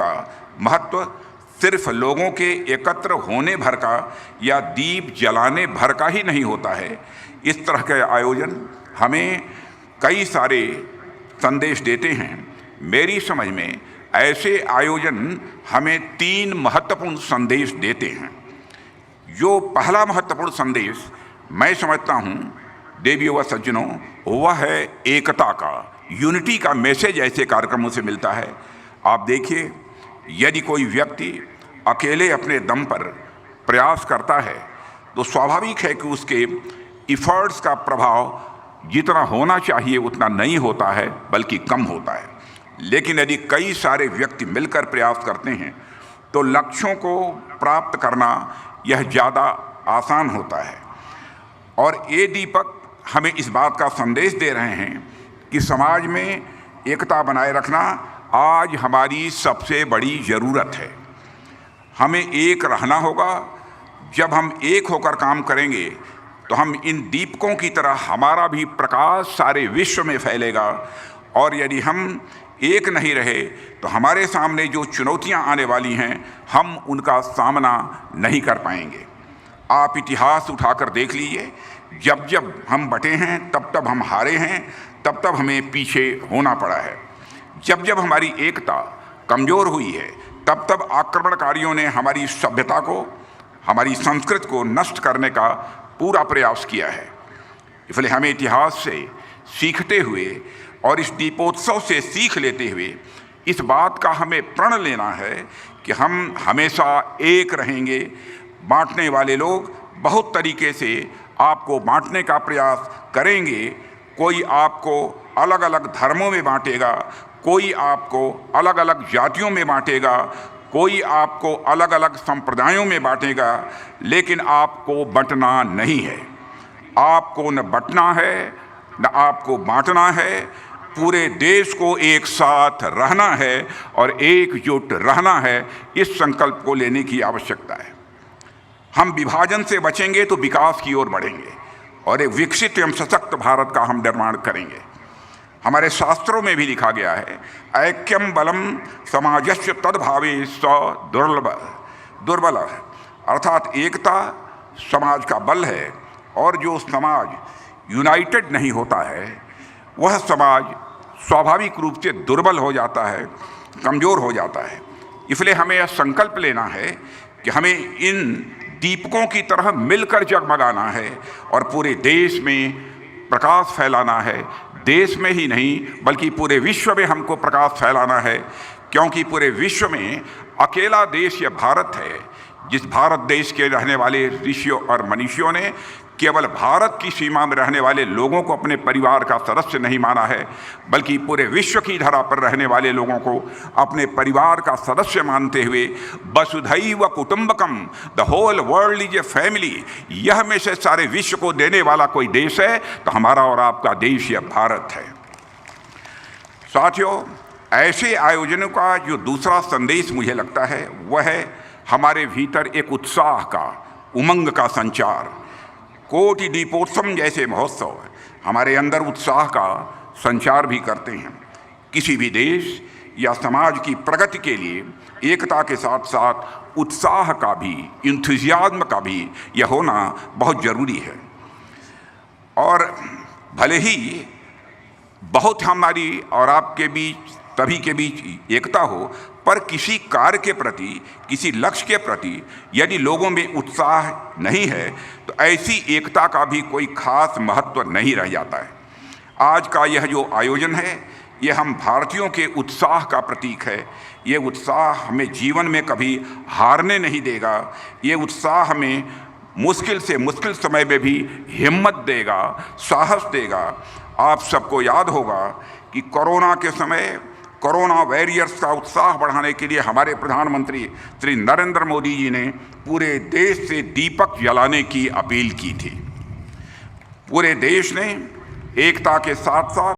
का महत्व सिर्फ लोगों के एकत्र होने भर का या दीप जलाने भर का ही नहीं होता है। इस तरह के आयोजन हमें कई सारे संदेश देते हैं। मेरी समझ में ऐसे आयोजन हमें 3 महत्वपूर्ण संदेश देते हैं। जो पहला महत्वपूर्ण संदेश मैं समझता हूँ देवियों व सज्जनों, वह है एकता का, यूनिटी का मैसेज ऐसे कार्यक्रमों से मिलता है। आप देखिए, यदि कोई व्यक्ति अकेले अपने दम पर प्रयास करता है तो स्वाभाविक है कि उसके इफ़र्ट्स का प्रभाव जितना होना चाहिए उतना नहीं होता है, बल्कि कम होता है। लेकिन यदि कई सारे व्यक्ति मिलकर प्रयास करते हैं तो लक्ष्यों को प्राप्त करना यह ज़्यादा आसान होता है। और ये दीपक हमें इस बात का संदेश दे रहे हैं कि समाज में एकता बनाए रखना आज हमारी सबसे बड़ी ज़रूरत है। हमें एक रहना होगा। जब हम एक होकर काम करेंगे तो हम इन दीपकों की तरह हमारा भी प्रकाश सारे विश्व में फैलेगा। और यदि हम एक नहीं रहे तो हमारे सामने जो चुनौतियां आने वाली हैं हम उनका सामना नहीं कर पाएंगे। आप इतिहास उठाकर देख लीजिए, जब जब हम बटे हैं तब तब हम हारे हैं, तब तब हमें पीछे होना पड़ा है। जब जब हमारी एकता कमज़ोर हुई है तब तब आक्रमणकारियों ने हमारी सभ्यता को, हमारी संस्कृति को नष्ट करने का पूरा प्रयास किया है। इसलिए हमें इतिहास से सीखते हुए और इस दीपोत्सव से सीख लेते हुए इस बात का हमें प्रण लेना है कि हम हमेशा एक रहेंगे। बांटने वाले लोग बहुत तरीके से आपको बांटने का प्रयास करेंगे। कोई आपको अलग अलग धर्मों में बांटेगा, कोई आपको अलग अलग जातियों में बांटेगा, कोई आपको अलग अलग संप्रदायों में बांटेगा, लेकिन आपको बंटना नहीं है। आपको न बंटना है न आपको बांटना है। पूरे देश को एक साथ रहना है और एकजुट रहना है। इस संकल्प को लेने की आवश्यकता है। हम विभाजन से बचेंगे तो विकास की ओर बढ़ेंगे और एक विकसित एवं सशक्त भारत का हम निर्माण करेंगे। हमारे शास्त्रों में भी लिखा गया है, ऐक्यम बलम समाजस्य तद्भावे स दुर्बल, अर्थात एकता समाज का बल है। और जो समाज यूनाइटेड नहीं होता है वह समाज स्वाभाविक रूप से दुर्बल हो जाता है, कमज़ोर हो जाता है। इसलिए हमें यह संकल्प लेना है कि हमें इन दीपकों की तरह मिलकर जगमगाना है और पूरे देश में प्रकाश फैलाना है। देश में ही नहीं बल्कि पूरे विश्व में हमको प्रकाश फैलाना है, क्योंकि पूरे विश्व में अकेला देश यह भारत है जिस भारत देश के रहने वाले ऋषियों और मनीषियों ने केवल भारत की सीमा में रहने वाले लोगों को अपने परिवार का सदस्य नहीं माना है, बल्कि पूरे विश्व की धरा पर रहने वाले लोगों को अपने परिवार का सदस्य मानते हुए वसुधैव कुटुंबकम, the whole world is a family, यह में से सारे विश्व को देने वाला कोई देश है तो हमारा और आपका देश यह भारत है। साथियों, ऐसे आयोजनों का जो दूसरा संदेश मुझे लगता है वह है हमारे भीतर एक उत्साह का, उमंग का संचार। कोटि दीपोत्सव जैसे महोत्सव हमारे अंदर उत्साह का संचार भी करते हैं। किसी भी देश या समाज की प्रगति के लिए एकता के साथ साथ उत्साह का भी, इंथुजियाज्म का भी यह होना बहुत ज़रूरी है। और भले ही बहुत हमारी और आपके बीच, सभी के बीच एकता हो, पर किसी कार्य के प्रति, किसी लक्ष्य के प्रति यदि लोगों में उत्साह नहीं है तो ऐसी एकता का भी कोई खास महत्व नहीं रह जाता है। आज का यह जो आयोजन है ये हम भारतीयों के उत्साह का प्रतीक है। ये उत्साह हमें जीवन में कभी हारने नहीं देगा। ये उत्साह हमें मुश्किल से मुश्किल समय में भी हिम्मत देगा, साहस देगा। आप सबको याद होगा कि कोरोना के समय कोरोना वॉरियर्स का उत्साह बढ़ाने के लिए हमारे प्रधानमंत्री श्री नरेंद्र मोदी जी ने पूरे देश से दीपक जलाने की अपील की थी। पूरे देश ने एकता के साथ साथ